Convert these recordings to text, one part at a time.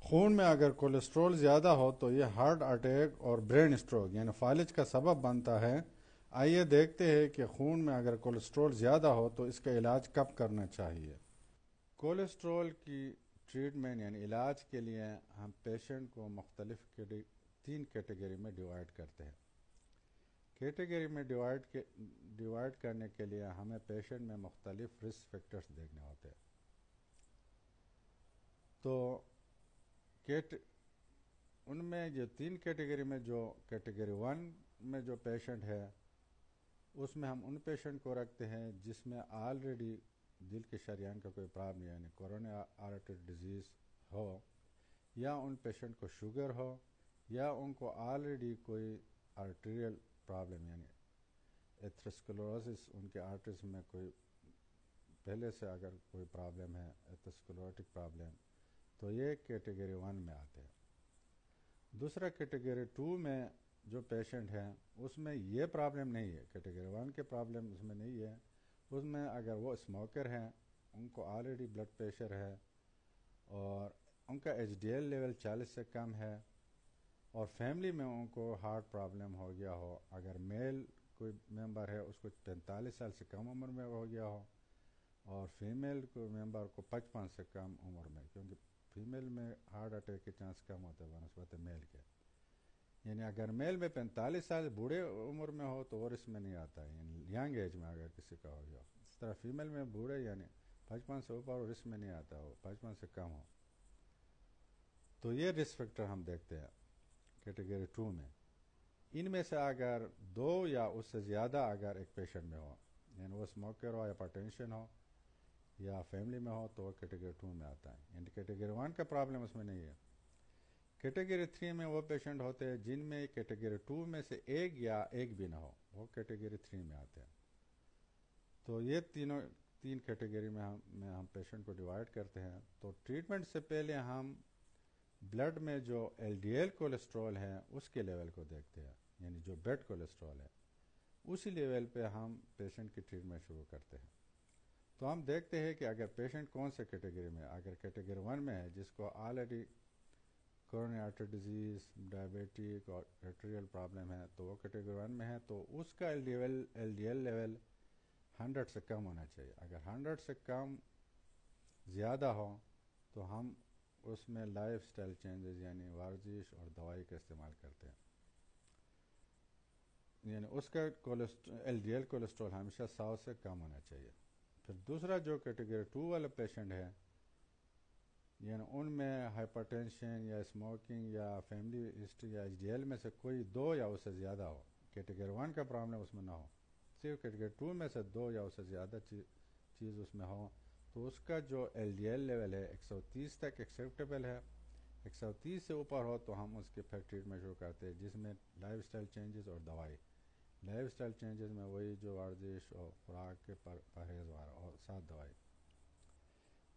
خون میں اگر کولیسٹرول زیادہ ہو تو یہ ہارٹ اٹیک اور برین اسٹروک یعنی فالج کا سبب بنتا ہے۔ آئیے دیکھتے ہیں کہ خون میں اگر کولیسٹرول زیادہ ہو تو اس کا علاج کب کرنا چاہیے۔ کولیسٹرول کی ٹریٹمنٹ یعنی علاج کے لیے ہم پیشنٹ کو مختلف 3 کیٹیگری میں ڈیوائڈ کرتے ہیں۔ کیٹیگری میں ڈیوائڈ کرنے کے لیے ہمیں پیشنٹ میں مختلف رسک فیکٹرز دیکھنے ہوتے ہیں۔ تو ان میں جو 3 کیٹیگری میں جو کیٹیگری 1 میں جو پیشنٹ ہے اس میں ہم ان پیشنٹ کو رکھتے ہیں جس میں آلریڈی دل کے شریان کا کوئی پرابلم یعنی کورونری آرٹری ڈیزیز ہو، یا ان پیشنٹ کو شوگر ہو، یا ان کو آلریڈی کوئی آرٹریل پرابلم یعنی ایتھروسکلروسس ان کے آرٹریز میں کوئی پہلے سے اگر کوئی پرابلم ہے ایتھروسکلروٹک پرابلم، تو یہ کیٹیگری 1 میں آتے ہیں۔ دوسرا کیٹیگری 2 میں جو پیشنٹ ہیں اس میں یہ پرابلم نہیں ہے، کیٹیگری 1 کے پرابلم اس میں نہیں ہے۔ اس میں اگر وہ اسموکر ہیں، ان کو آلریڈی بلڈ پریشر ہے اور ان کا ایچ ڈی ایل لیول 40 سے کم ہے، اور فیملی میں ان کو ہارٹ پرابلم ہو گیا ہو، اگر میل کوئی ممبر ہے اس کو 45 سال سے کم عمر میں ہو گیا ہو، اور فیمیل کو ممبر کو 55 سے کم عمر میں، کیونکہ فیمیل میں ہارٹ اٹیک کے چانس کم ہوتے ہیں بنسبت میل کے، یعنی اگر میل میں 45 سال بوڑھے عمر میں ہو تو اور اس میں نہیں آتا ہے، یعنی ینگ ایج میں اگر کسی کا ہو گیا، اس طرح فیمیل میں بوڑھے یعنی 55 سے اوپر اور اس میں نہیں آتا ہو 55 سے کم ہو، تو یہ رسک فیکٹر ہم دیکھتے ہیں کیٹیگری 2 میں۔ ان میں سے اگر 2 یا اس سے زیادہ اگر ایک پیشنٹ میں ہو، یعنی وہ اسموکر ہو یا ہائپرٹینشن ہو یا فیملی میں ہو، تو وہ کیٹیگری 2 میں آتا ہے، یعنی کیٹیگری 1 کا پرابلم اس میں نہیں ہے۔ کیٹیگری 3 میں وہ پیشنٹ ہوتے ہیں جن میں کیٹیگری 2 میں سے ایک یا ایک بھی نہ ہو، وہ کیٹیگری 3 میں آتے ہیں۔ تو یہ 3 کیٹیگری میں ہم پیشنٹ کو ڈیوائڈ کرتے ہیں۔ تو ٹریٹمنٹ سے پہلے ہم بلڈ میں جو ایل ڈی ایل کولیسٹرول ہے اس کے لیول کو دیکھتے ہیں، یعنی جو بیڈ کولیسٹرول ہے اسی لیول پہ ہم پیشنٹ کی ٹریٹمنٹ شروع کرتے ہیں۔ تو ہم دیکھتے ہیں کہ اگر پیشنٹ کون سے کیٹیگری میں، اگر کیٹیگری 1 میں ہے جس کو already coronary artery disease, diabetic اور آرٹریل پرابلم ہے، تو وہ کیٹیگری 1 میں ہے، تو اس کا ایل ڈی ایل لیول 100 سے کم ہونا چاہیے۔ اگر 100 سے کم زیادہ ہو تو ہم اس میں لائف سٹائل چینجز یعنی ورزش اور دوائی کا استعمال کرتے ہیں، یعنی اس کا ایل ڈی ایل کولیسٹرول ہمیشہ 100 سے کم ہونا چاہیے۔ پھر دوسرا جو کیٹیگری 2 والا پیشنٹ ہے، یعنی ان میں ہائپرٹینشن یا اسموکنگ یا فیملی ہسٹری یا ایچ ڈی ایل میں سے کوئی 2 یا اس سے زیادہ ہو، کیٹیگری 1 کا پرابلم اس میں نہ ہو، صرف کیٹیگری 2 میں سے 2 یا اس سے زیادہ چیز اس میں ہو، تو اس کا جو ایل ڈی ایل لیول ہے 130 تک ایکسیپٹیبل ہے، 130 سے اوپر ہو تو ہم اس کے پھر ٹریٹمنٹ شروع کرتے ہیں، جس میں لائف سٹائل چینجز اور دوائی۔ لائف سٹائل چینجز میں وہی جو ورزش اور خوراک کے پرہیز اور ساتھ دوائی۔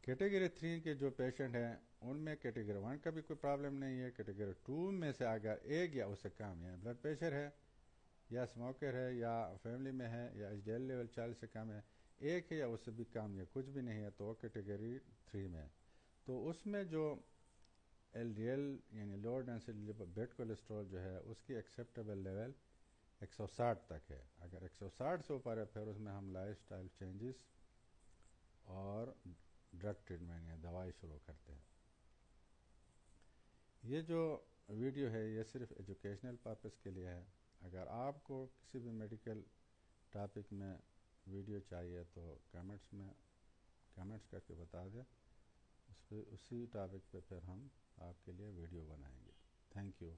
کیٹیگری 3 کے جو پیشنٹ ہیں ان میں کیٹیگری 1 کا بھی کوئی پرابلم نہیں ہے، کیٹیگری 2 میں سے اگر ایک یا اس سے کم یعنی بلڈ پریشر ہے یا اسموکر ہے یا فیملی میں ہے یا ایچ ڈی ایل لیول 40 سے کم ہے، ایک ہے یا اس سے بھی کم یا کچھ بھی نہیں ہے، تو وہ کیٹیگری 3 میں ہے۔ تو اس میں جو ایل ڈی ایل یعنی لوور ڈینسٹی بیڈ کولیسٹرول جو ہے اس کی ایکسیپٹیبل لیول 160 تک ہے، اگر 160 سے اوپر ہے پھر اس میں ہم لائف سٹائل چینجز اور ڈرگ ٹریٹمنٹ یا دوائی شروع کرتے ہیں۔ یہ جو ویڈیو ہے یہ صرف ایجوکیشنل پرپس کے لیے ہے، اگر آپ کو کسی بھی میڈیکل ٹاپک میں ویڈیو چاہیے تو کمنٹس کر کے بتا دیں، اسی ٹاپک پہ پھر ہم آپ کے لیے ویڈیو بنائیں گے۔ Thank you.